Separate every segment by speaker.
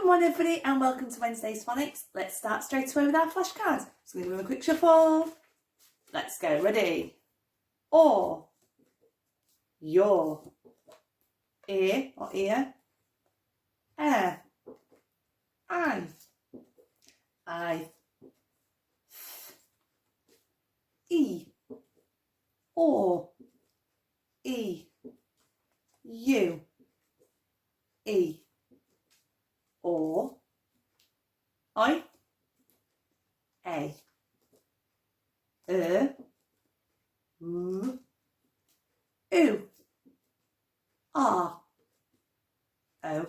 Speaker 1: morning everybody and welcome to Wednesday's Phonics. Let's start straight away with our flashcards. So we're going to do a quick shuffle. Let's go. Ready? Or, your, ear or ear, air, I, e, or, e, you, e, or, I, a, u, r, o,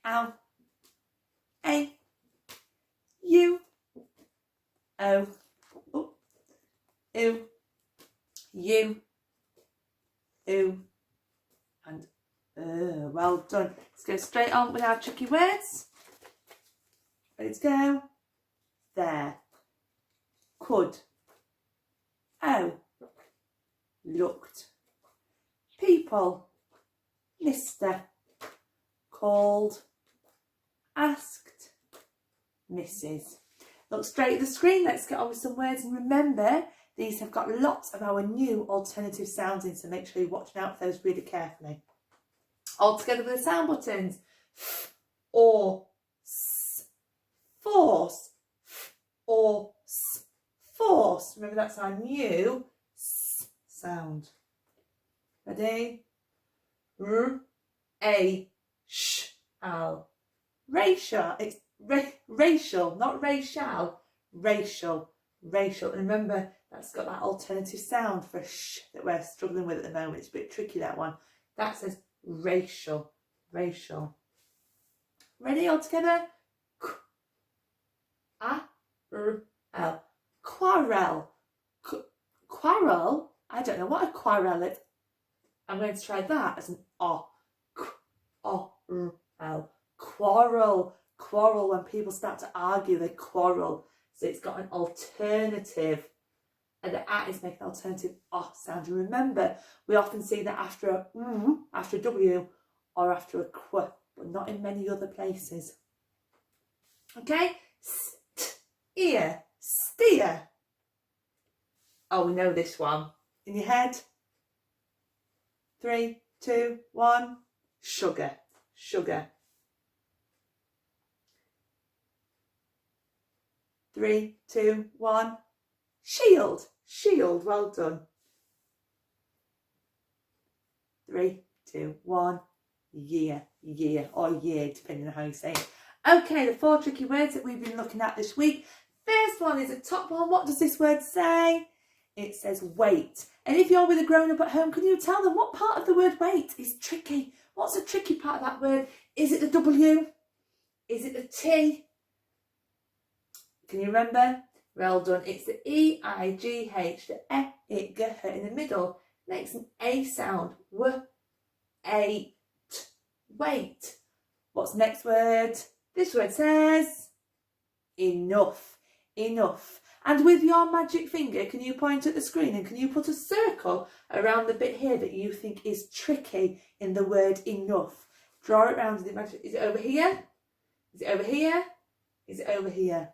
Speaker 1: ow, a, u, o, u, and well done. Let's go straight on with our tricky words. Ready to go? There, could, looked, people, Mr, called, asked, Mrs. Look straight at the screen. Let's get on with some words, and remember these have got lots of our new alternative sounds in, so make sure you're watching out for those really carefully. All together with the sound buttons. F or s, force, f or s, force. Remember that's our new s sound. Ready? R, a, sh, al. Racial. It's racial, not racial. Racial. Racial. And remember that's got that alternative sound for sh that we're struggling with at the moment. It's a bit tricky, that one. That says racial. Racial. Ready? All together? A-R-L. Quarrel. Quarrel? I don't know what a quarrel is. I'm going to try that as an O. Q-O-R-L. Quarrel. Quarrel. When people start to argue, they quarrel. So it's got an alternative. And the A is making an alternative O sound. And remember, we often see that after a after a W, or after a Q, but not in many other places. Okay? Ear. Steer. Oh, we know this one. In your head. 3, 2, 1. Sugar. Sugar. 3, 2, 1. Shield. Shield. Well done. 3, 2, 1. Year. Year. Or year, depending on how you say it. Okay, the 4 tricky words that we've been looking at this week. First one is a top one. What does this word say? It says wait. And if you're with a grown-up at home, can you tell them what part of the word wait is tricky? What's the tricky part of that word? Is it the W? Is it the T? Can you remember? Well done. It's the E-I-G-H, the E-I-G-H in the middle. Makes an A sound. W-A-T. Wait. What's the next word? This word says enough. Enough. And with your magic finger, can you point at the screen and can you put a circle around the bit here that you think is tricky in the word enough? Draw it around with the magic. Is it over here? Is it over here? Is it over here?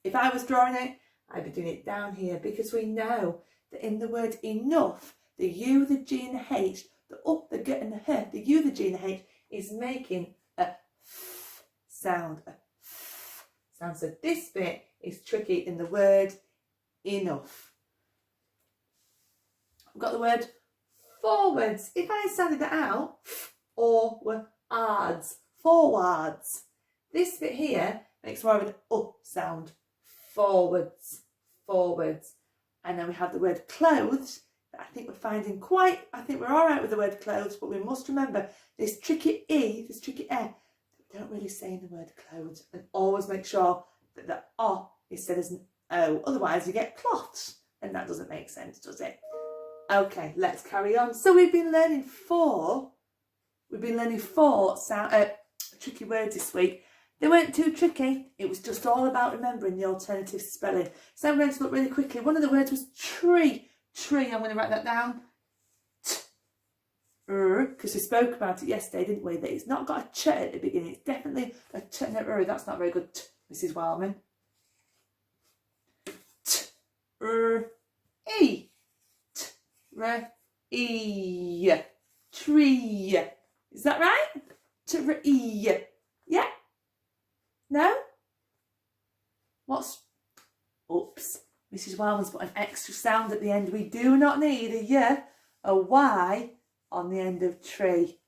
Speaker 1: If I was drawing it, I'd be doing it down here, because we know that in the word enough, the U, the G and the H, the U, the G and the H, the U, the G and the H is making a F sound. A F sound. So this bit is tricky in the word enough. I've got the word forwards. If I sounded it out, or ards, forwards. This bit here makes more of an sound. Forwards, forwards. And then we have the word clothes. I think we're finding I think we're all right with the word clothes, but we must remember this tricky E, this tricky E, that we don't really say in the word clothes. And always make sure that the O is said as an O. Otherwise you get cloths, and that doesn't make sense, does it? Okay, let's carry on. So we've been learning four tricky words this week. They weren't too tricky. It was just all about remembering the alternative spelling. So I'm going to look really quickly. One of the words was tree. Tree. I'm going to write that down. because we spoke about it yesterday, didn't we? That it's not got a ch at the beginning. It's definitely a t and a That's not very good, Mrs. Wildman. T, e, t, e, tree. Is that right? T, yeah. No. What's? Oops. Mrs. Wildman's put an extra sound at the end. We do not need a y, a y on the end of tree.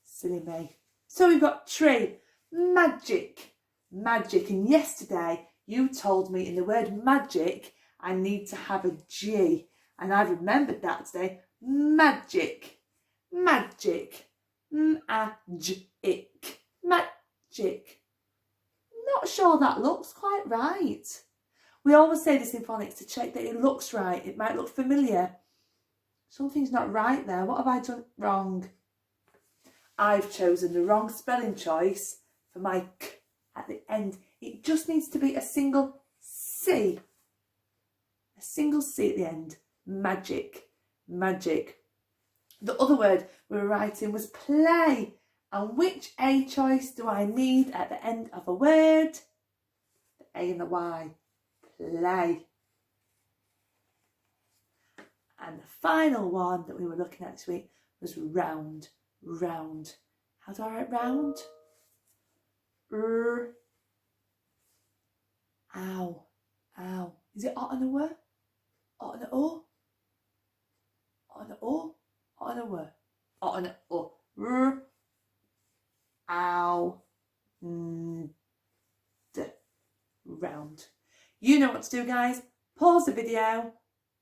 Speaker 1: Silly me. So we've got tree, magic, magic. And yesterday you told me in the word magic I need to have a G. And I've remembered that today. Magic, magic, magic, magic. Not sure that looks quite right. We always say this in phonics to check that it looks right. It might look familiar. Something's not right there. What have I done wrong? I've chosen the wrong spelling choice for my k at the end. It just needs to be a single C. A single C at the end. Magic. Magic. The other word we were writing was play. And which A choice do I need at the end of a word? The A and the Y. Play. And the final one that we were looking at this week was round. Round. How do I write round? Ow. Ow. Is it O and a W? O and a O? O and a O? O and a W? O and a O. Ow. Round. You know what to do, guys. Pause the video. I'm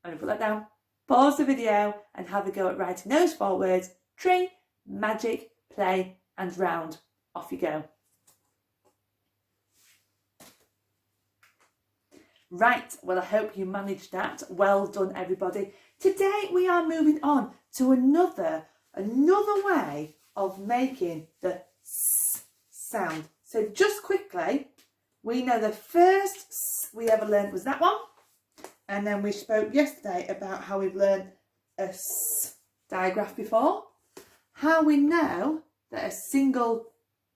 Speaker 1: going to put that down. Pause the video and have a go at writing those 4 words. Tree, magic, play and round. Off you go. Right, well I hope you managed that. Well done everybody. Today we are moving on to another way of making the S sound. So just quickly, we know the first S we ever learned was that one. And then we spoke yesterday about how we've learned a S digraph before. How we know that a single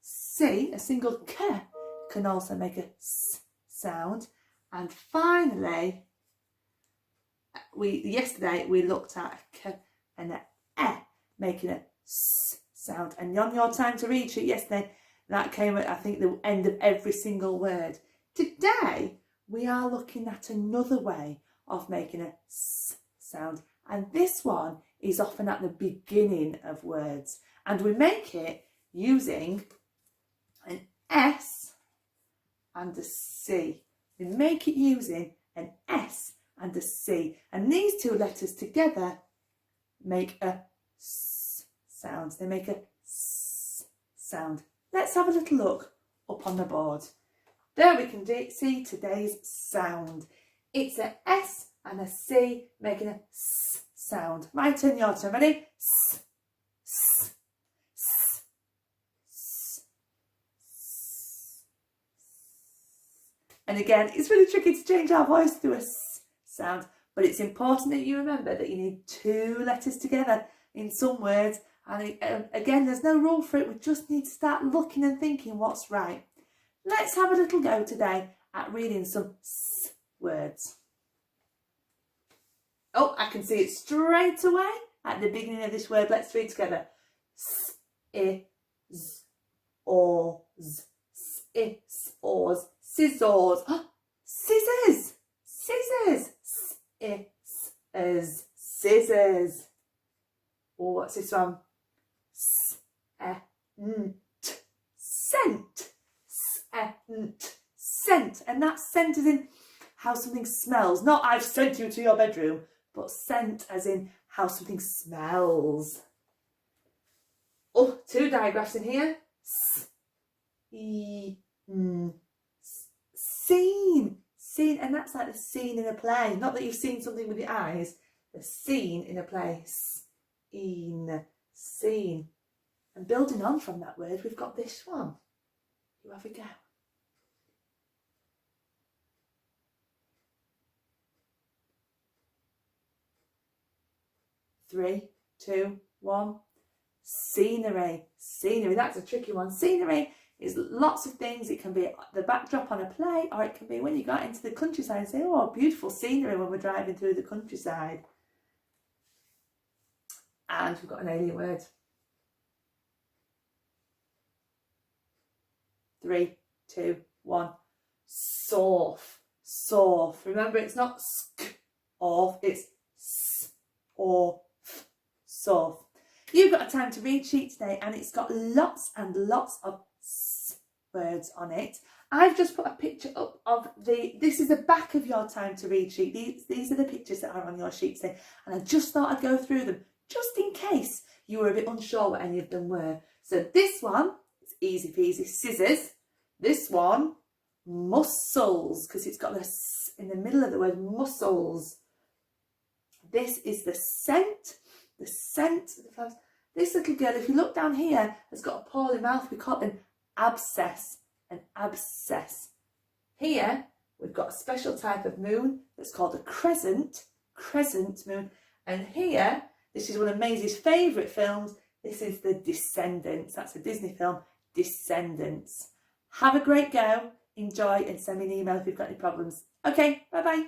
Speaker 1: C, a single K, can also make a S sound. And finally, yesterday we looked at a K and an E making a S sound. And on your time to read sheet yesterday, that came at, I think, the end of every single word. Today, we are looking at another way of making a S sound. And this one is often at the beginning of words. And we make it using an S and a C. We make it using an S and a C. And these 2 letters together make a S sound. They make a S sound. Let's have a little look up on the board. There we can see today's sound. It's an S and a C making a S sound. My turn, your turn. Ready? S, S, S, S, S. And again, it's really tricky to change our voice to a S sound, but it's important that you remember that you need 2 letters together in some words. And again, there's no rule for it. We just need to start looking and thinking what's right. Let's have a little go today at reading some S words. Oh, I can see it straight away at the beginning of this word. Let's read together. S, I, Z, O, Z, S, I, S, O, Z, scissors. Oh, scissors. Scissors. S, I, S, Z, scissors. Oh, what's this one? Scent. Scent. And that scent is in how something smells. Not I've sent you to your bedroom, but scent as in how something smells. Oh, 2 digraphs in here. Scene. Scene. And that's like the scene in a play. Not that you've seen something with your eyes. The scene in a play. Scene. And building on from that word, we've got this one. You have a go. Three, two, one. scenery. Scenery, that's a tricky one. Scenery is lots of things. It can be the backdrop on a play, or it can be when you go out into the countryside and say, oh, beautiful scenery when we're driving through the countryside. And we've got an alien word. 3, 2, 1. Surf. Surf. Remember, it's not sk, off, it's s, or f. Surf. You've got a time to read sheet today, and it's got lots and lots of s words on it. I've just put a picture up of this is the back of your time to read sheet. These are the pictures that are on your sheet today, and I just thought I'd go through them just in case you were a bit unsure what any of them were. So this one, it's easy peasy, scissors. This one, muscles, because it's got this in the middle of the word muscles. This is the scent of the flowers. This little girl, if you look down here, has got a poorly mouth. We call it an abscess. An abscess. Here, we've got a special type of moon that's called a crescent moon. And here, this is one of Maisie's favourite films. This is The Descendants. That's a Disney film, Descendants. Have a great go, enjoy, and send me an email if you've got any problems. Okay, bye-bye.